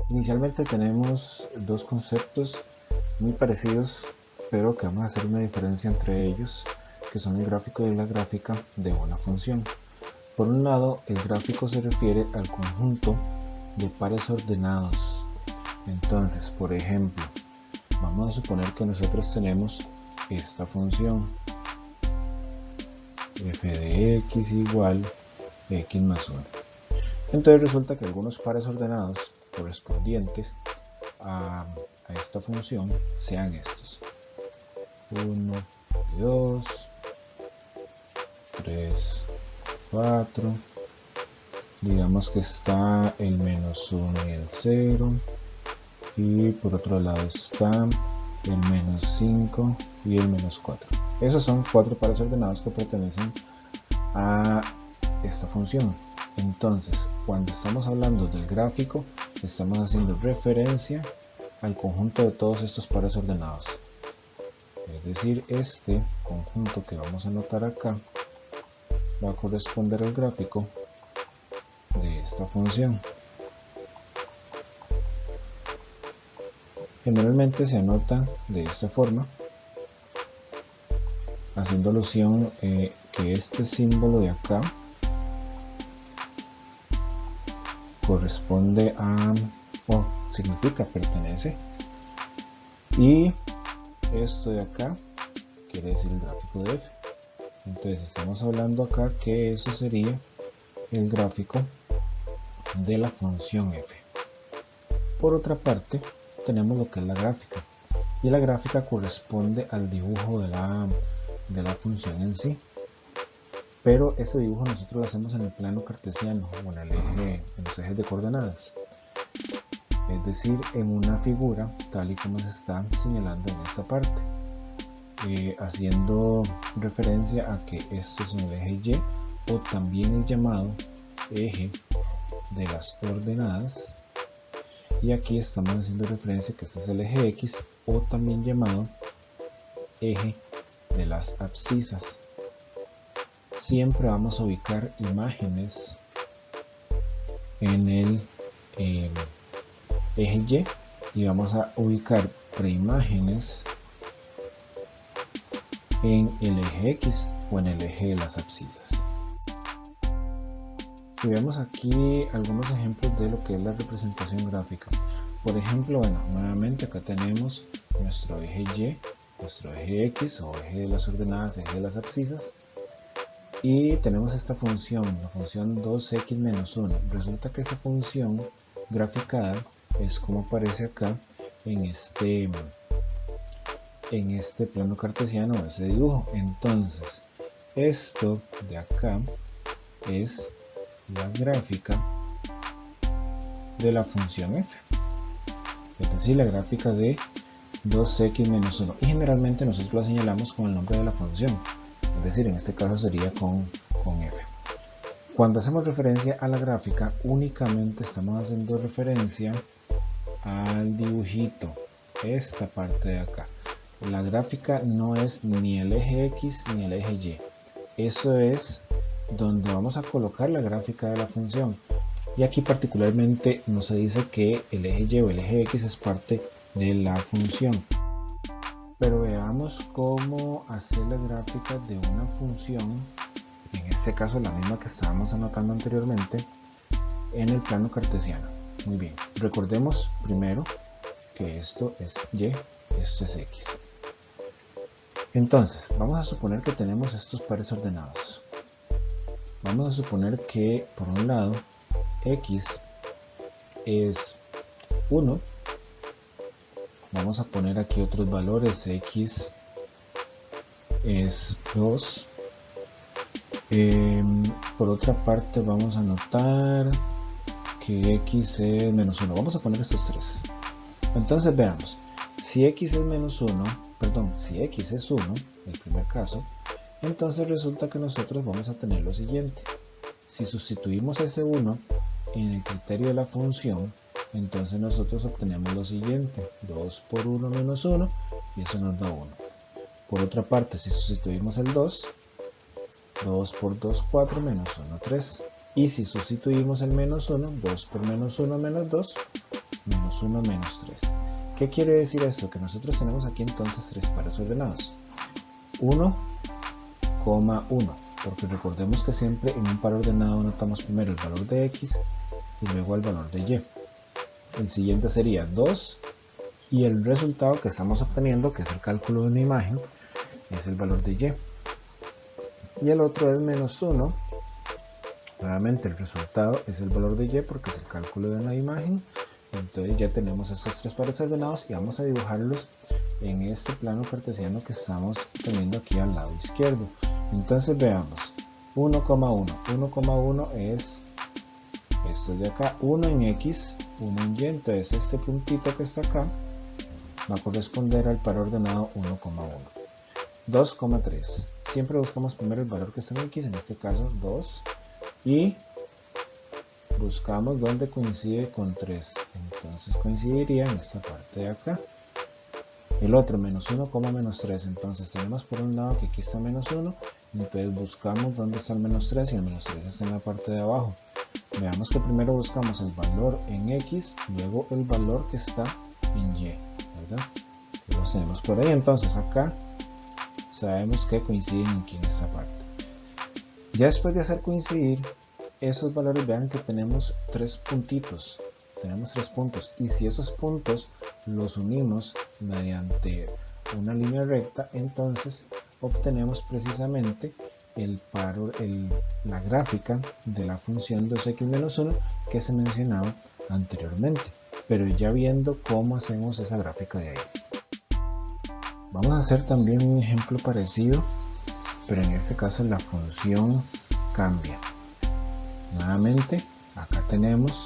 Inicialmente tenemos dos conceptos muy parecidos, pero que vamos a hacer una diferencia entre ellos, que son el gráfico y la gráfica de una función. Por un lado, el gráfico se refiere al conjunto de pares ordenados. Entonces, por ejemplo, vamos a suponer que nosotros tenemos esta función f de x igual x más 1. Entonces resulta que algunos pares ordenados correspondientes a esta función sean estos: 1, 2, 3, 4. Digamos que está el menos 1 y el 0, y por otro lado está el menos 5 y el menos 4. Esos son 4 pares ordenados que pertenecen a esta función. Entonces, cuando estamos hablando del gráfico, estamos haciendo referencia al conjunto de todos estos pares ordenados. Es decir, este conjunto que vamos a anotar acá va a corresponder al gráfico de esta función. Generalmente se anota de esta forma, haciendo alusión que este símbolo de acá corresponde a, o significa pertenece, y esto de acá quiere decir el gráfico de f. Entonces estamos hablando acá que eso sería el gráfico de la función f. Por otra parte, tenemos lo que es la gráfica, y la gráfica corresponde al dibujo de la función en sí, pero ese dibujo nosotros lo hacemos en el plano cartesiano o en los ejes de coordenadas, es decir, en una figura tal y como se está señalando en esta parte, haciendo referencia a que esto es el eje Y, o también es llamado eje de las ordenadas, y aquí estamos haciendo referencia a que este es el eje X, o también llamado eje de las abscisas. Siempre vamos a ubicar imágenes en el eje Y, y vamos a ubicar preimágenes en el eje X o en el eje de las abscisas. Y vemos aquí algunos ejemplos de lo que es la representación gráfica. Por ejemplo, bueno, nuevamente acá tenemos nuestro eje Y, nuestro eje X o eje de las ordenadas, eje de las abscisas, y tenemos esta función, la función 2x menos 1. Resulta que esta función graficada es como aparece acá en este plano cartesiano, ese dibujo. Entonces, esto de acá es la gráfica de la función f, es decir, la gráfica de 2x menos 1, y generalmente nosotros la señalamos con el nombre de la función, es decir, en este caso sería con f. Cuando hacemos referencia a la gráfica, únicamente estamos haciendo referencia al dibujito, esta parte de acá. La gráfica no es ni el eje X ni el eje Y, eso es donde vamos a colocar la gráfica de la función, y aquí particularmente no se dice que el eje Y o el eje X es parte de la función. Pero veamos cómo hacer la gráfica de una función, en este caso la misma que estábamos anotando anteriormente, en el plano cartesiano. Muy bien, recordemos primero que esto es Y, esto es X. Entonces, vamos a suponer que tenemos estos pares ordenados. Vamos a suponer que por un lado X es 1. Vamos a poner aquí otros valores, X es 2. Por otra parte vamos a notar que X es menos 1. Vamos a poner estos 3. Entonces veamos, si X es menos 1, perdón, si X es 1, el primer caso, entonces resulta que nosotros vamos a tener lo siguiente. Si sustituimos ese 1 en el criterio de la función, entonces nosotros obtenemos lo siguiente: 2 por 1 menos 1, y eso nos da 1. Por otra parte, si sustituimos el 2, 2 por 2, 4, menos 1, 3. Y si sustituimos el menos 1, 2 por menos 1, menos 2, menos 1, menos 3. ¿Qué quiere decir esto? Que nosotros tenemos aquí entonces tres pares ordenados. 1, 1, porque recordemos que siempre en un par ordenado anotamos primero el valor de x y luego el valor de y. El siguiente sería 2, y el resultado que estamos obteniendo, que es el cálculo de una imagen, es el valor de y. Y el otro es menos 1. Nuevamente el resultado es el valor de y porque es el cálculo de una imagen. Entonces ya tenemos estos tres pares ordenados y vamos a dibujarlos en este plano cartesiano que estamos teniendo aquí al lado izquierdo. Entonces veamos: 1,1. 1,1 es esto de acá, 1 en x, 1 en y. Entonces este puntito que está acá va a corresponder al par ordenado 1,1. 2,3. Siempre buscamos primero el valor que está en x, en este caso 2, y buscamos donde coincide con 3. Entonces coincidiría en esta parte de acá. El otro, menos 1, menos 3. Entonces tenemos por un lado que aquí está menos 1, entonces buscamos dónde está el menos 3, y el menos 3 está en la parte de abajo. Veamos que primero buscamos el valor en x, luego el valor que está en y, ¿verdad? Los tenemos por ahí. Entonces acá sabemos que coinciden aquí en esta parte. Ya después de hacer coincidir esos valores, vean que tenemos tres puntitos. Tenemos tres puntos, y si esos puntos los unimos mediante una línea recta, entonces obtenemos precisamente la gráfica de la función 2x menos 1 que se mencionaba anteriormente, pero ya viendo cómo hacemos esa gráfica de ahí. Vamos a hacer también un ejemplo parecido, pero en este caso la función cambia. Nuevamente acá tenemos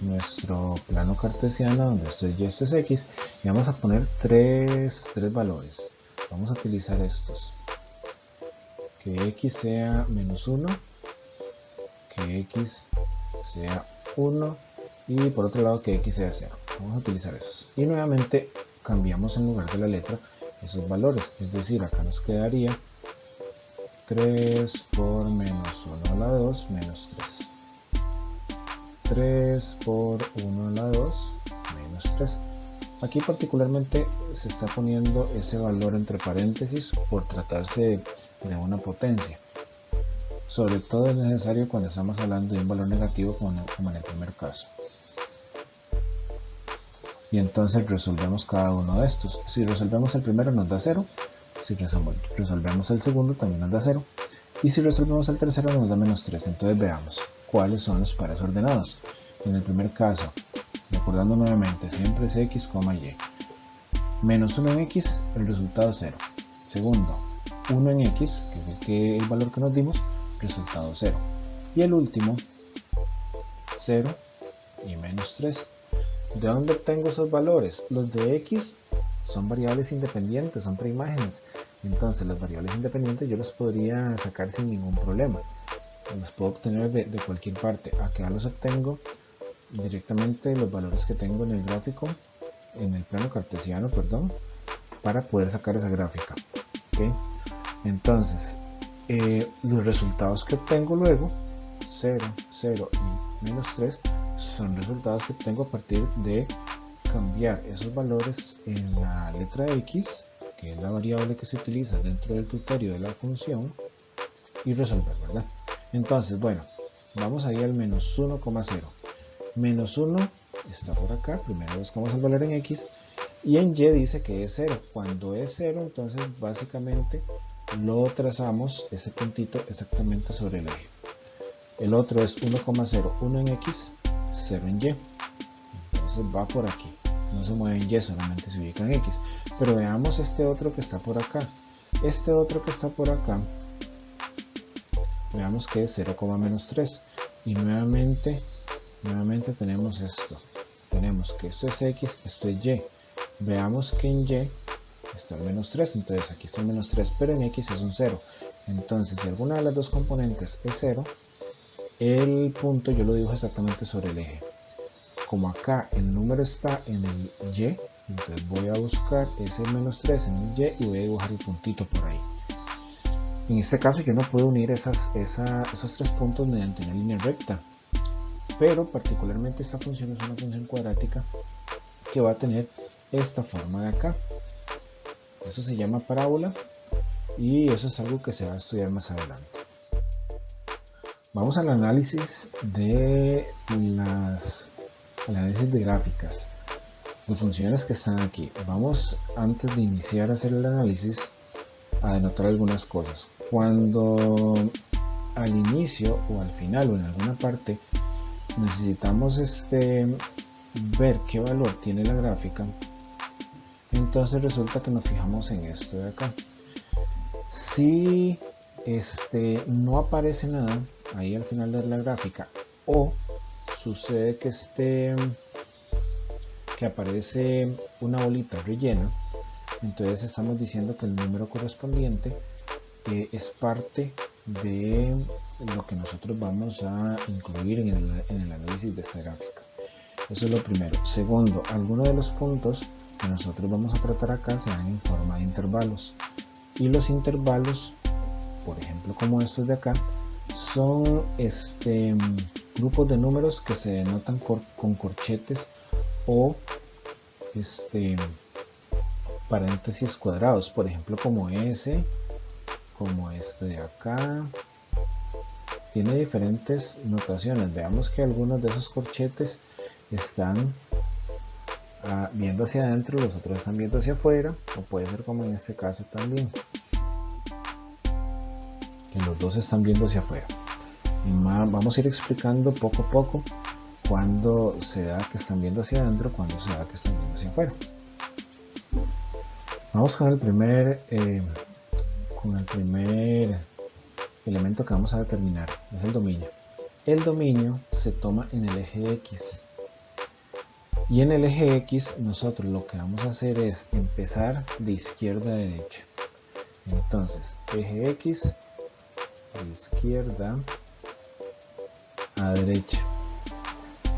nuestro plano cartesiano donde esto es y, esto es x, y vamos a poner tres valores. Vamos a utilizar estos: que x sea menos 1, que x sea 1, y por otro lado que x sea 0. Vamos a utilizar esos, y nuevamente cambiamos en lugar de la letra esos valores, es decir, acá nos quedaría 3 por menos 1 a la 2 menos 3. 3 por 1 a la 2 menos 3. Aquí particularmente se está poniendo ese valor entre paréntesis por tratarse de una potencia. Sobre todo es necesario cuando estamos hablando de un valor negativo como en el primer caso. Y entonces resolvemos cada uno de estos. Si resolvemos el primero nos da 0. Si resolvemos el segundo también nos da 0. Y si resolvemos el tercero nos da menos 3. Entonces veamos cuáles son los pares ordenados. En el primer caso, recordando nuevamente, siempre es x, y. Menos 1 en x, el resultado 0. Segundo, 1 en x, que es el valor que nos dimos, resultado 0. Y el último, 0 y menos 3. ¿De dónde obtengo esos valores? Los de x son variables independientes, son preimágenes. Entonces las variables independientes yo las podría sacar sin ningún problema. Los puedo obtener de cualquier parte. Acá los obtengo directamente los valores que tengo en el gráfico, en el plano cartesiano, perdón, para poder sacar esa gráfica. ¿Okay? Entonces, los resultados que obtengo luego, 0, 0 y menos 3, son resultados que obtengo a partir de cambiar esos valores en la letra x, que es la variable que se utiliza dentro del criterio de la función, y resolver, ¿verdad? Entonces, bueno, vamos ahí al menos 1,0. Menos 1 está por acá, primero buscamos el valor en x, y en y dice que es 0. Cuando es 0, entonces básicamente lo trazamos, ese puntito, exactamente sobre el eje. El otro es 1,0, 1 en x, 0 en y. Entonces va por aquí, no se mueve en y, solamente se ubica en x. Pero veamos este otro que está por acá. Este otro que está por acá, veamos que es 0,-3. Y nuevamente tenemos esto. Tenemos que esto es x, esto es y. Veamos que en y está el menos 3, entonces aquí está el menos 3, pero en x es un 0. Entonces, si alguna de las dos componentes es 0, el punto yo lo dibujo exactamente sobre el eje. como acá el número está en el Y, entonces voy a buscar ese -3 en el Y y voy a dibujar el puntito por ahí. En este caso yo no puedo unir esos 3 puntos mediante una línea recta, pero particularmente esta función es una función cuadrática que va a tener esta forma de acá. Eso se llama parábola y eso es algo que se va a estudiar más adelante. Vamos al análisis de gráficas de funciones que están aquí. Vamos, antes de iniciar a hacer el análisis, a denotar algunas cosas. Cuando al inicio o al final o en alguna parte necesitamos ver qué valor tiene la gráfica, entonces resulta que nos fijamos en esto de acá. Si no aparece nada ahí al final de la gráfica, o sucede que aparece una bolita rellena, entonces estamos diciendo que el número correspondiente es parte de lo que nosotros vamos a incluir en el análisis de esta gráfica. Eso es lo primero. Segundo, algunos de los puntos que nosotros vamos a tratar acá se dan en forma de intervalos, y los intervalos, por ejemplo como estos de acá, son grupos de números que se denotan con corchetes o paréntesis cuadrados, por ejemplo como ese, como este de acá. Tiene diferentes notaciones. Veamos que algunos de esos corchetes están viendo hacia adentro, los otros están viendo hacia afuera, o puede ser como en este caso también, que los dos están viendo hacia afuera. Y vamos a ir explicando poco a poco cuando se da que están viendo hacia adentro, cuando se da que están viendo hacia afuera. Vamos con el primer elemento que vamos a determinar, es el dominio. El dominio se toma en el eje X, y en el eje X nosotros lo que vamos a hacer es empezar de izquierda a derecha. Entonces eje X de izquierda a derecha.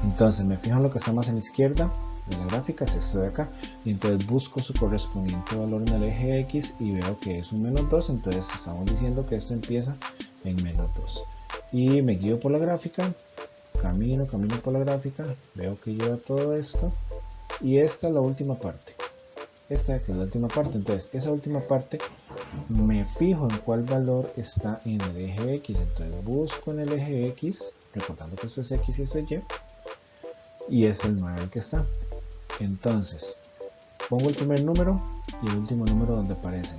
Entonces me fijo en lo que está más a la izquierda de la gráfica, es esto de acá, y entonces busco su correspondiente valor en el eje X y veo que es un -2, entonces estamos diciendo que esto empieza en -2, y me guío por la gráfica, camino por la gráfica, veo que lleva todo esto, y esta es la última parte, esta que es la última parte. Entonces esa última parte me fijo en cuál valor está en el eje X, entonces busco en el eje X, recordando que esto es X y esto es Y es el 9 el que está. Entonces pongo el primer número y el último número donde aparecen.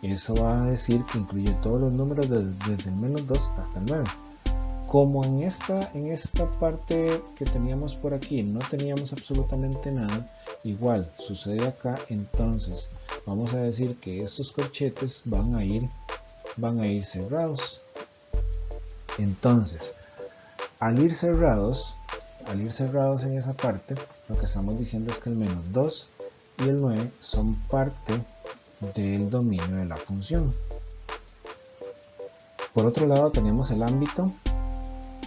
Eso va a decir que incluye todos los números desde el -2 hasta el 9. Como en esta parte que teníamos por aquí no teníamos absolutamente nada, igual sucede acá, entonces vamos a decir que estos corchetes van a ir cerrados. Entonces al ir cerrados en esa parte, lo que estamos diciendo es que el -2 y el 9 son parte del dominio de la función. Por otro lado tenemos el ámbito.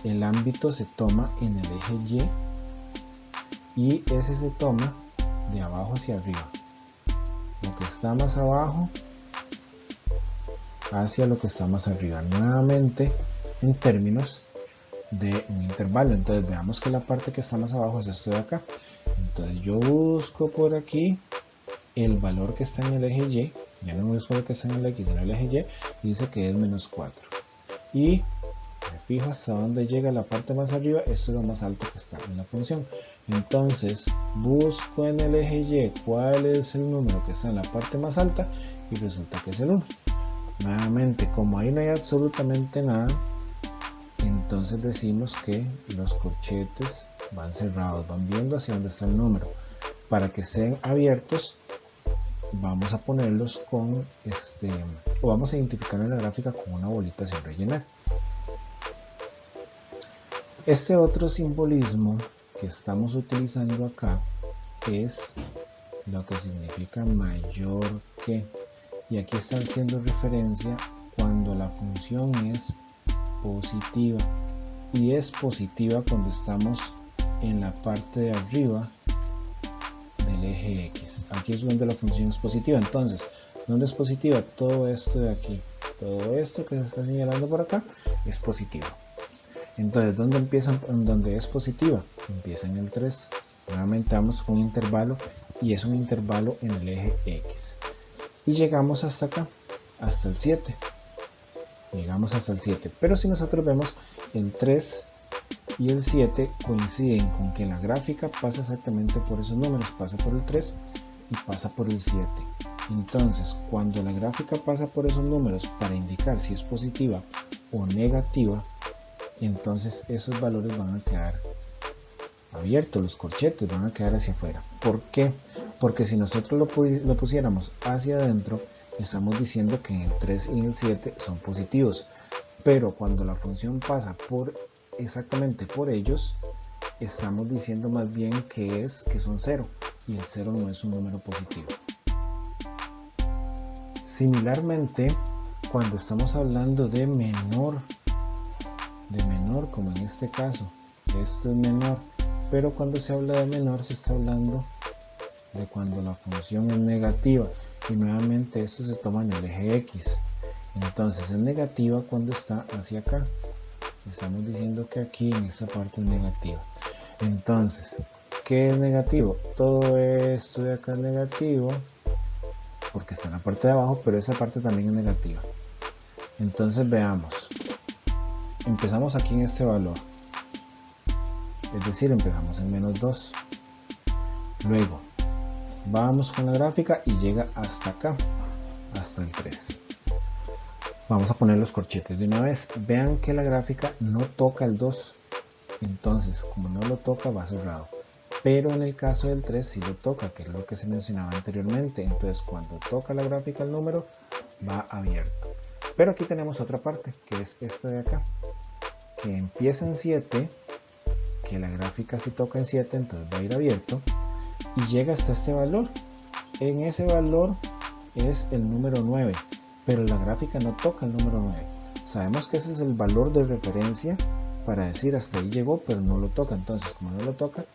El ámbito se toma en el eje Y, y ese se toma de abajo hacia arriba. Lo que está más abajo hacia lo que está más arriba, nuevamente en términos de un intervalo. Entonces veamos que la parte que está más abajo es esto de acá. Entonces yo busco por aquí el valor que está en el eje Y, ya no busco lo que está en el X, sino el eje Y, dice que es -4, y me fijo hasta donde llega la parte más arriba. Esto es lo más alto que está en la función. Entonces busco en el eje Y cuál es el número que está en la parte más alta, y resulta que es el 1. Nuevamente, como ahí no hay absolutamente nada, entonces decimos que los corchetes van cerrados, van viendo hacia donde está el número. Para que estén abiertos vamos a ponerlos con o vamos a identificar en la gráfica con una bolita sin rellenar. Este otro simbolismo que estamos utilizando acá es lo que significa mayor que, y aquí está haciendo referencia cuando la función es positiva, y es positiva cuando estamos en la parte de arriba del eje X. Aquí es donde la función es positiva. Entonces, ¿dónde es positiva? Todo esto de aquí, todo esto que se está señalando por acá es positivo. Entonces, ¿dónde empieza? Donde es positiva, empieza en el 3. Nuevamente vamos con un intervalo y es un intervalo en el eje X. Y llegamos hasta acá, hasta el 7. Llegamos hasta el 7. Pero si nosotros vemos, el 3 y el 7 coinciden con que la gráfica pasa exactamente por esos números. Pasa por el 3 y pasa por el 7. Entonces, cuando la gráfica pasa por esos números para indicar si es positiva o negativa, entonces esos valores van a quedar abiertos, los corchetes van a quedar hacia afuera. ¿Por qué? Porque si nosotros lo pusiéramos hacia adentro, estamos diciendo que en el 3 y en el 7 son positivos, pero cuando la función pasa por exactamente por ellos, estamos diciendo más bien que son 0, y el 0 no es un número positivo. Similarmente, cuando estamos hablando de menor, como en este caso, esto es menor, pero cuando se habla de menor se está hablando de cuando la función es negativa, y nuevamente esto se toma en el eje X. Entonces es negativa cuando está hacia acá. Estamos diciendo que aquí en esta parte es negativa. Entonces, ¿qué es negativo? Todo esto de acá es negativo porque está en la parte de abajo, pero esa parte también es negativa. Entonces veamos, empezamos aquí en este valor, es decir, empezamos en menos 2. Luego vamos con la gráfica y llega hasta acá, hasta el 3. Vamos a poner los corchetes de una vez. Vean que la gráfica no toca el 2, entonces como no lo toca va cerrado, pero en el caso del 3 sí lo toca, que es lo que se mencionaba anteriormente. Entonces cuando toca la gráfica el número va abierto. Pero aquí tenemos otra parte, que es esta de acá, que empieza en 7, que la gráfica si toca en 7, entonces va a ir abierto, y llega hasta este valor. En ese valor es el número 9, pero la gráfica no toca el número 9. Sabemos que ese es el valor de referencia para decir hasta ahí llegó, pero no lo toca. Entonces, como no lo toca,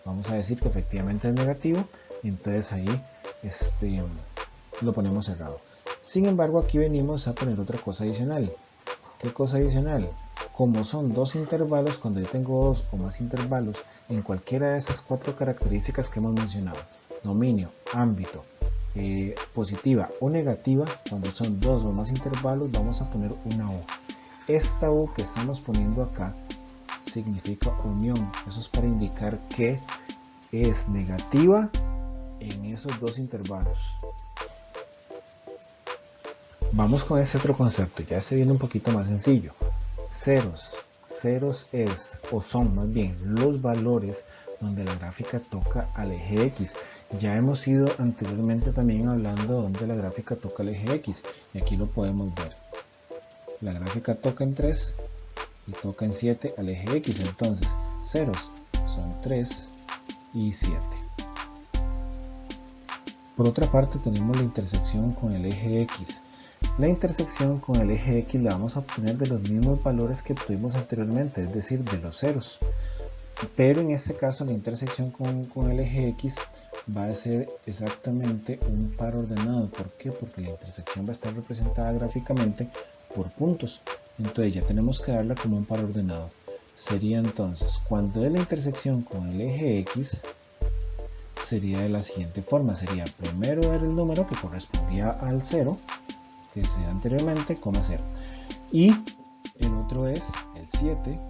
vamos a decir que efectivamente es negativo, y entonces ahí lo ponemos cerrado. Sin embargo, aquí venimos a poner otra cosa adicional. ¿Qué cosa adicional? Como son dos intervalos, cuando yo tengo dos o más intervalos en cualquiera de esas 4 características que hemos mencionado, dominio, ámbito, positiva o negativa, cuando son 2 o más intervalos vamos a poner una U. Esta U que estamos poniendo acá significa unión. Eso es para indicar que es negativa en esos 2 intervalos. Vamos con este otro concepto, ya se viene un poquito más sencillo. Ceros es, o son más bien, los valores donde la gráfica toca al eje X. Ya hemos ido anteriormente también hablando donde la gráfica toca al eje X, y aquí lo podemos ver. La gráfica toca en 3 y toca en 7 al eje X. Entonces ceros son 3 y 7. Por otra parte tenemos la intersección con el eje X. La intersección con el eje X la vamos a obtener de los mismos valores que obtuvimos anteriormente, es decir, de los ceros. Pero en este caso la intersección con el eje X va a ser exactamente un par ordenado. ¿Por qué? Porque la intersección va a estar representada gráficamente por puntos. Entonces ya tenemos que darla como un par ordenado. Sería entonces, cuando es la intersección con el eje X, sería de la siguiente forma. Sería primero dar el número que correspondía al 0, que se da anteriormente, coma 0. Y el otro es el 7,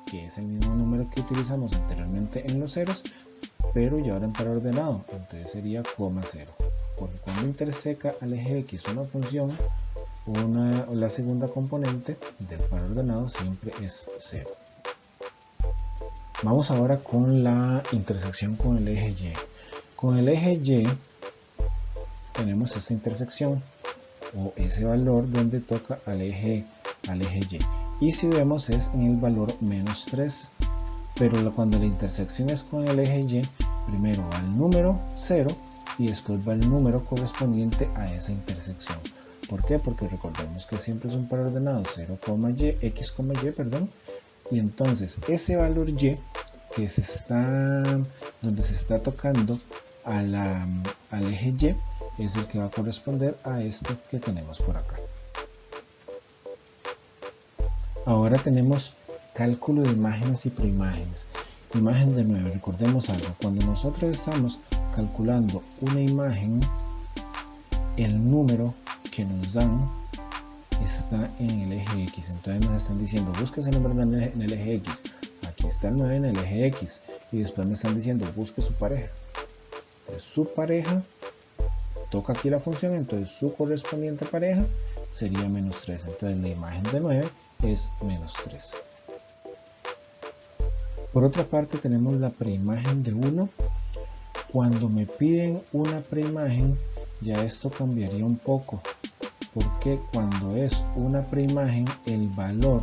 que es el mismo número que utilizamos anteriormente en los ceros, pero ya ahora en par ordenado, entonces sería coma 0. Porque cuando interseca al eje X una función, la segunda componente del par ordenado siempre es 0. Vamos ahora con la intersección con el eje Y. Con el eje Y tenemos esta intersección o ese valor donde toca al eje Y. Y si vemos es en el valor menos 3, pero cuando la intersección es con el eje Y, primero va el número 0 y después va el número correspondiente a esa intersección. ¿Por qué? Porque recordemos que siempre es un par ordenado, 0, y, x, y, perdón, y entonces ese valor Y que donde se está tocando al eje Y es el que va a corresponder a este que tenemos por acá. Ahora tenemos cálculo de imágenes y preimágenes. Imagen de 9, recordemos algo, cuando nosotros estamos calculando una imagen, el número que nos dan está en el eje X, entonces nos están diciendo busque ese número en el eje X, aquí está el 9 en el eje X, y después me están diciendo busque su pareja. Entonces, su pareja, toca aquí la función, entonces su correspondiente pareja sería -3, entonces la imagen de 9 es -3. Por otra parte tenemos la preimagen de 1. Cuando me piden una preimagen, ya esto cambiaría un poco, porque cuando es una preimagen, el valor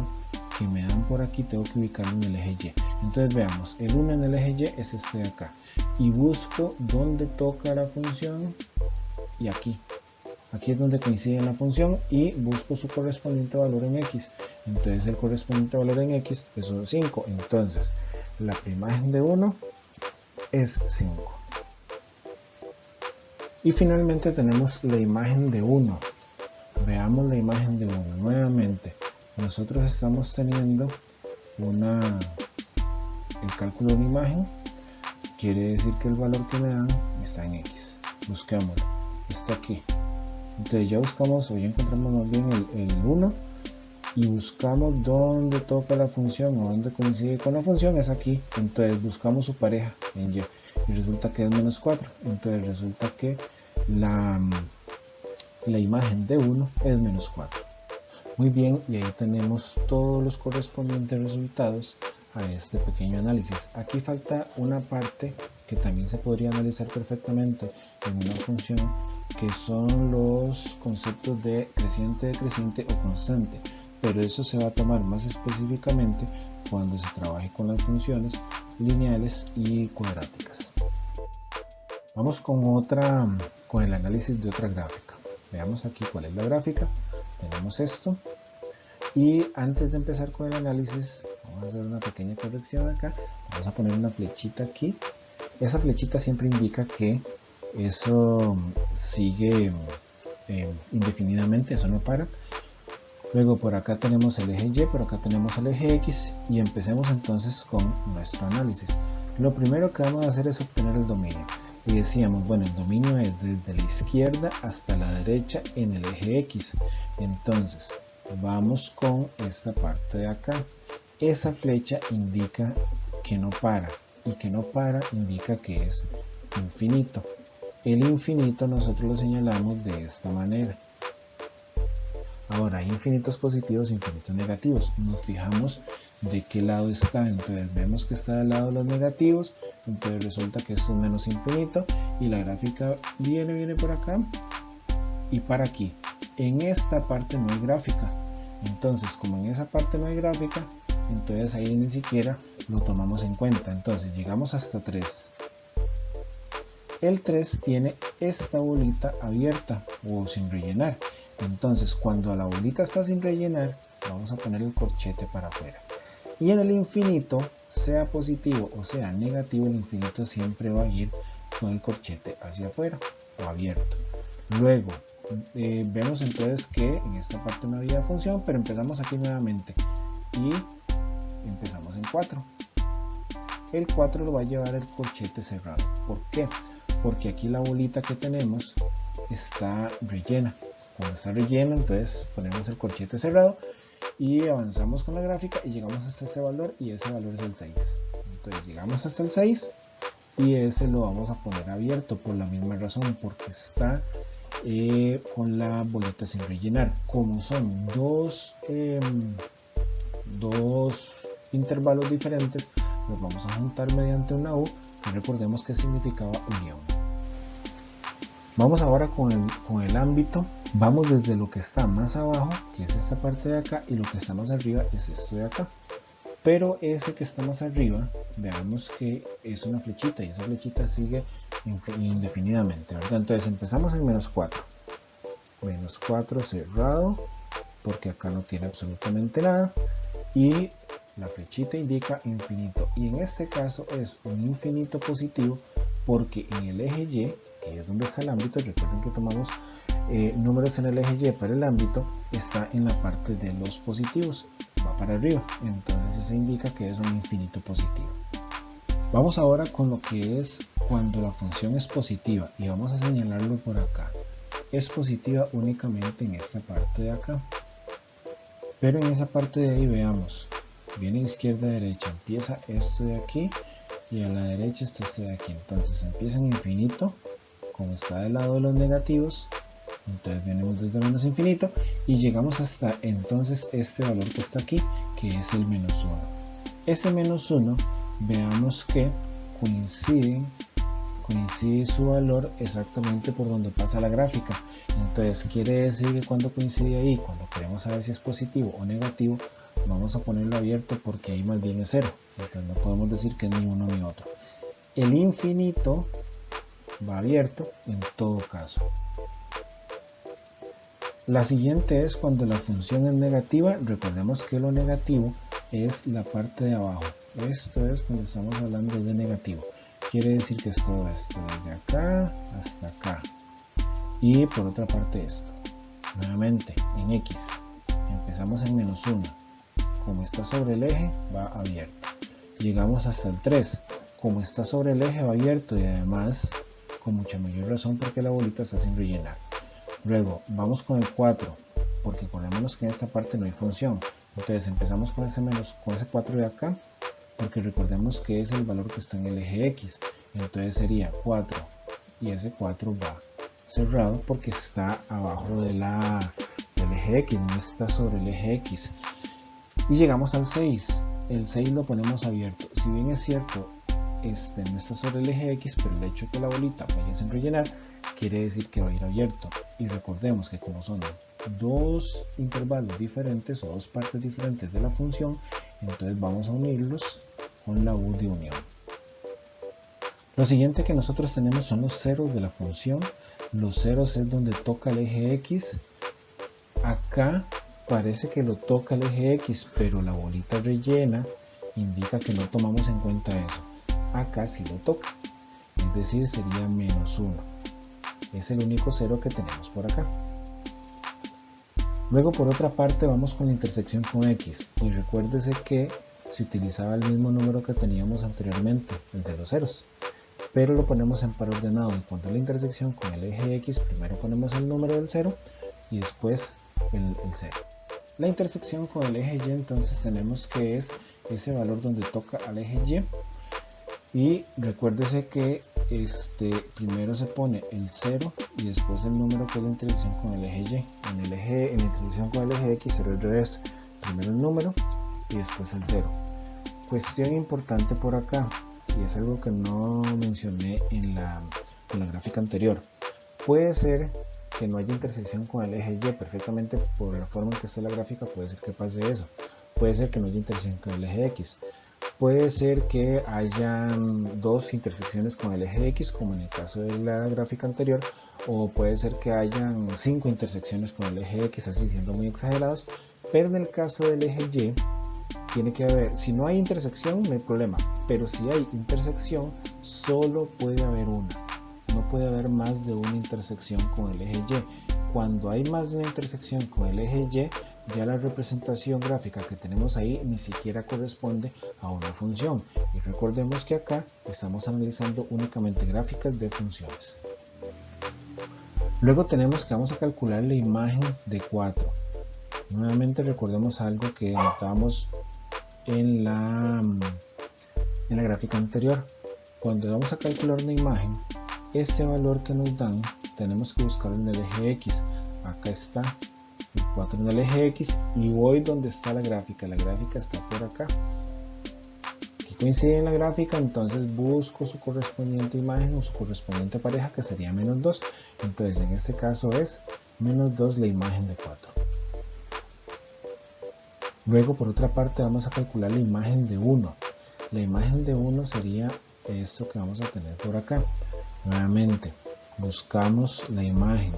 que me dan por aquí tengo que ubicarlo en el eje Y. Entonces veamos, el 1 en el eje Y es este de acá, y busco donde toca la función, y aquí es donde coincide la función, y busco su correspondiente valor en X. Entonces el correspondiente valor en X es un 5, entonces la preimagen de 1 es 5. Y finalmente tenemos la imagen de 1. Veamos la imagen de 1. Nuevamente, nosotros estamos teniendo el cálculo de una imagen. Quiere decir que el valor que me dan está en X. Busquémoslo. Está aquí. Entonces ya buscamos, o ya encontramos más bien el 1. Y buscamos dónde toca la función o dónde coincide con la función, es aquí. Entonces buscamos su pareja en Y. Y resulta que es -4. Entonces resulta que la imagen de 1 es -4. Muy bien, y ahí tenemos todos los correspondientes resultados a este pequeño análisis. Aquí falta una parte que también se podría analizar perfectamente en una función, que son los conceptos de creciente, decreciente o constante, pero eso se va a tomar más específicamente cuando se trabaje con las funciones lineales y cuadráticas. Vamos con el análisis de otra gráfica. Veamos aquí cuál es la gráfica. Tenemos esto, y antes de empezar con el análisis vamos a hacer una pequeña corrección acá. Vamos a poner una flechita aquí. Esa flechita siempre indica que eso sigue indefinidamente, eso no para. Luego por acá tenemos el eje Y, por acá tenemos el eje X, y empecemos entonces con nuestro análisis. Lo primero que vamos a hacer es obtener el dominio. Y decíamos, bueno, el dominio es desde la izquierda hasta la derecha en el eje X. Entonces vamos con esta parte de acá. Esa flecha indica que no para, y que no para indica que es infinito. El infinito nosotros lo señalamos de esta manera. Ahora hay infinitos positivos e infinitos negativos. Nos fijamos de qué lado está, entonces vemos que está del lado de los negativos, entonces resulta que esto es menos infinito, y la gráfica viene por acá y para aquí. En esta parte no hay gráfica, entonces como en esa parte no hay gráfica, entonces ahí ni siquiera lo tomamos en cuenta. Entonces llegamos hasta 3. El 3 tiene esta bolita abierta o sin rellenar, entonces cuando la bolita está sin rellenar vamos a poner el corchete para afuera. Y en el infinito, sea positivo o sea negativo, el infinito siempre va a ir con el corchete hacia afuera o abierto. Luego vemos entonces que en esta parte no había función, pero empezamos aquí nuevamente y empezamos en 4. El 4 lo va a llevar el corchete cerrado. ¿Por qué? Porque aquí la bolita que tenemos está rellena. Cuando está rellena, entonces ponemos el corchete cerrado y avanzamos con la gráfica y llegamos hasta este valor, y ese valor es el 6. Entonces llegamos hasta el 6 y ese lo vamos a poner abierto por la misma razón, porque está con la bolita sin rellenar. Como son dos intervalos diferentes, los vamos a juntar mediante una U, y recordemos que significaba unión. Vamos ahora con el ámbito. Vamos desde lo que está más abajo, que es esta parte de acá, y lo que está más arriba es esto de acá. Pero ese que está más arriba, veamos que es una flechita, y esa flechita sigue indefinidamente, ¿verdad? Entonces empezamos en -4. -4 cerrado, porque acá no tiene absolutamente nada. Y la flechita indica infinito, y en este caso es un infinito positivo porque en el eje Y, que es donde está el ámbito, recuerden que tomamos números en el eje Y para el ámbito, está en la parte de los positivos, va para arriba, entonces eso indica que es un infinito positivo. Vamos ahora con lo que es cuando la función es positiva, y vamos a señalarlo por acá. Es positiva únicamente en esta parte de acá, pero en esa parte de ahí veamos, viene izquierda a derecha, empieza esto de aquí y a la derecha está este de aquí, entonces empieza en infinito, como está del lado de los negativos, entonces venimos desde menos infinito y llegamos hasta entonces este valor que está aquí, que es el menos 1. Este menos 1, veamos que coincide su valor exactamente por donde pasa la gráfica. Entonces quiere decir que cuando coincide ahí, cuando queremos saber si es positivo o negativo, vamos a ponerlo abierto porque ahí más bien es 0. Entonces no podemos decir que es ni uno ni otro. El infinito va abierto en todo caso. La siguiente es cuando la función es negativa. Recordemos que lo negativo es la parte de abajo. Esto es cuando estamos hablando de negativo. Quiere decir que es todo esto, desde acá hasta acá. Y por otra parte esto. Nuevamente, en X. Empezamos en menos 1. Como está sobre el eje, va abierto. Llegamos hasta el 3. Como está sobre el eje, va abierto y además con mucha mayor razón porque la bolita está sin rellenar. Luego, vamos con el 4. Porque acordémonos que en esta parte no hay función. Entonces empezamos con ese 4 de acá. Porque recordemos que es el valor que está en el eje X, entonces sería 4 y ese 4 va cerrado porque está abajo del eje X, no está sobre el eje X. Y llegamos al 6, el 6 lo ponemos abierto, si bien es cierto no está sobre el eje X, pero el hecho de que la bolita vaya sin rellenar quiere decir que va a ir abierto. Y recordemos que como son dos intervalos diferentes o dos partes diferentes de la función, entonces vamos a unirlos con la U de unión. Lo siguiente que nosotros tenemos son los ceros de la función. Los ceros es donde toca el eje X. Acá parece que lo toca el eje X, pero la bolita rellena indica que no tomamos en cuenta eso. Acá sí lo toca, es decir, sería menos 1. Es el único cero que tenemos por acá. Luego por otra parte vamos con la intersección con X, y recuérdese que se utilizaba el mismo número que teníamos anteriormente, el de los ceros, pero lo ponemos en par ordenado. Y cuando la intersección con el eje X, primero ponemos el número del 0 y después el 0. La intersección con el eje Y, entonces tenemos que es ese valor donde toca al eje Y, y recuérdese que primero se pone el 0 y después el número que es la intersección con el eje Y. En la intersección con el eje X será el revés, primero el número y después el 0. Cuestión importante por acá, y es algo que no mencioné en la gráfica anterior. Puede ser que no haya intersección con el eje Y, perfectamente por la forma en que está la gráfica puede ser que pase eso. Puede ser que no haya intersección con el eje X. Puede ser que hayan dos intersecciones con el eje X, como en el caso de la gráfica anterior, o puede ser que hayan 5 intersecciones con el eje X, así siendo muy exagerados, pero en el caso del eje Y, tiene que haber, si no hay intersección no hay problema, pero si hay intersección solo puede haber una, no puede haber más de una intersección con el eje Y. Cuando hay más de una intersección con el eje Y, ya la representación gráfica que tenemos ahí ni siquiera corresponde a una función. Y recordemos que acá estamos analizando únicamente gráficas de funciones. Luego tenemos que vamos a calcular la imagen de 4. Nuevamente recordemos algo que notábamos en la gráfica anterior. Cuando vamos a calcular una imagen, ese valor que nos dan tenemos que buscarlo en el eje X. Acá está el 4 en el eje X y voy donde está la gráfica está por acá, que coincide en la gráfica, entonces busco su correspondiente imagen o su correspondiente pareja, que sería menos 2. Entonces en este caso es menos 2 la imagen de 4. Luego por otra parte vamos a calcular la imagen de 1. La imagen de 1 sería esto que vamos a tener por acá. Nuevamente buscamos la imagen,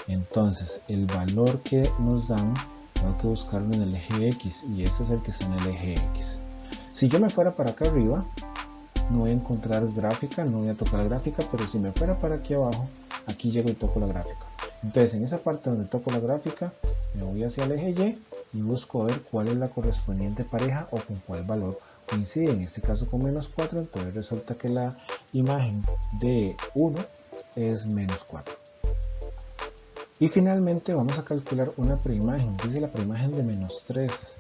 entonces el valor que nos dan tengo que buscarlo en el eje X, y este es el que está en el eje X. Si yo me fuera para acá arriba, no voy a encontrar gráfica, no voy a tocar la gráfica, pero si me fuera para aquí abajo, aquí llego y toco la gráfica. Entonces en esa parte donde toco la gráfica, me voy hacia el eje Y y busco ver cuál es la correspondiente pareja o con cuál valor coincide. En este caso con -4, entonces resulta que la imagen de 1 es -4. Y finalmente vamos a calcular una preimagen, dice la preimagen de -3.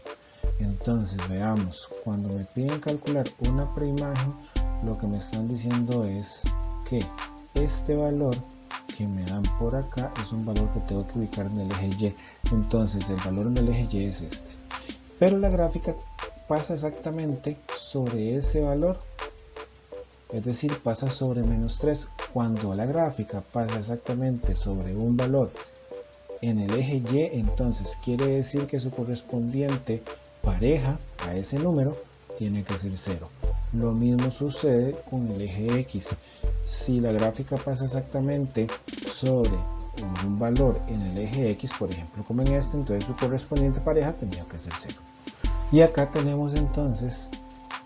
Entonces veamos, cuando me piden calcular una preimagen, lo que me están diciendo es que este valor que me dan por acá es un valor que tengo que ubicar en el eje Y. Entonces el valor en el eje Y es este, pero la gráfica pasa exactamente sobre ese valor, es decir, pasa sobre -3. Cuando la gráfica pasa exactamente sobre un valor en el eje Y, entonces quiere decir que su correspondiente pareja a ese número tiene que ser 0. Lo mismo sucede con el eje X. Si la gráfica pasa exactamente sobre un valor en el eje X, por ejemplo como en este, entonces su correspondiente pareja tendría que ser 0. Y acá tenemos entonces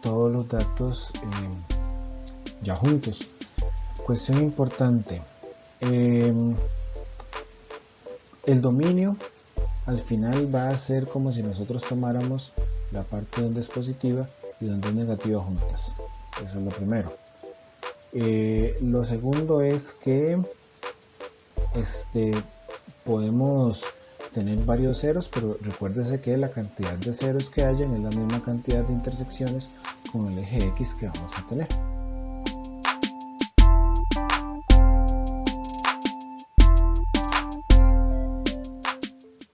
todos los datos ya juntos. Cuestión importante, el dominio al final va a ser como si nosotros tomáramos la parte donde es positiva y donde es negativa juntas. Eso es lo primero. Lo segundo es que podemos tener varios ceros, pero recuérdese que la cantidad de ceros que hayan es la misma cantidad de intersecciones con el eje X que vamos a tener.